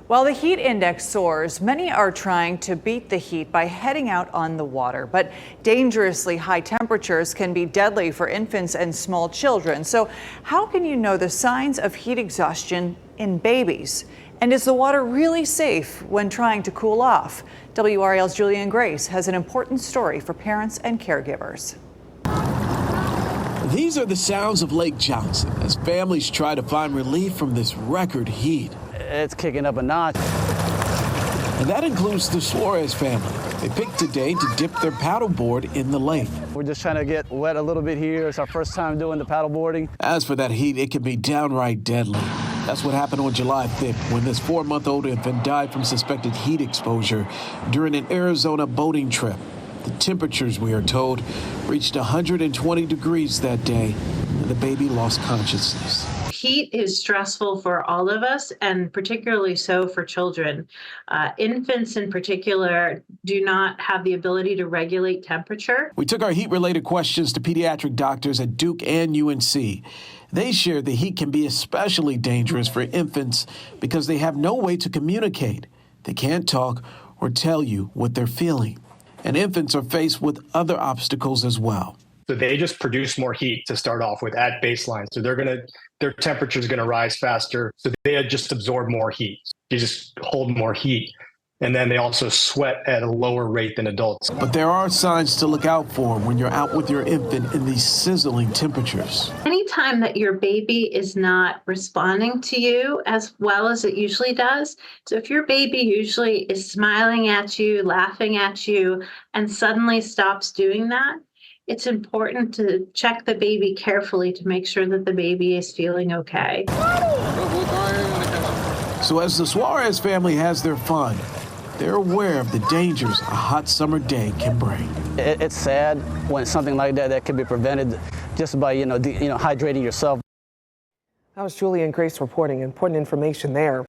While the heat index soars, many are trying to beat the heat by heading out on the water. But dangerously high temperatures can be deadly for infants and small children. So how can you know the signs of heat exhaustion in babies? And is the water really safe when trying to cool off? WRAL's Julian Grace has an important story for parents and caregivers. These are the sounds of Lake Johnson as families try to find relief from this record heat. It's kicking up a notch. And that includes the Suarez family. They picked today to dip their paddleboard in the lake. We're just trying to get wet a little bit here. It's our first time doing the paddleboarding. As for that heat, it can be downright deadly. That's what happened on July 5th when this 4-month-old infant died from suspected heat exposure during an Arizona boating trip. The temperatures, we are told, reached 120 degrees that day, and the baby lost consciousness. Heat is stressful for all of us, and particularly so for children. Infants in particular do not have the ability to regulate temperature. We took our heat-related questions to pediatric doctors at Duke and UNC. They shared the heat can be especially dangerous for infants because they have no way to communicate. They can't talk or tell you what they're feeling. And infants are faced with other obstacles as well. So they just produce more heat to start off with at baseline. So their temperature is going to rise faster. So they just absorb more heat. They just hold more heat. And then they also sweat at a lower rate than adults. But there are signs to look out for when you're out with your infant in these sizzling temperatures. Anytime that your baby is not responding to you as well as it usually does, so if your baby usually is smiling at you, laughing at you, and suddenly stops doing that, it's important to check the baby carefully to make sure that the baby is feeling okay. So as the Suarez family has their fun, they're aware of the dangers a hot summer day can bring. It's sad when something like that can be prevented just by hydrating yourself. That was Julian Grace reporting. Important information there.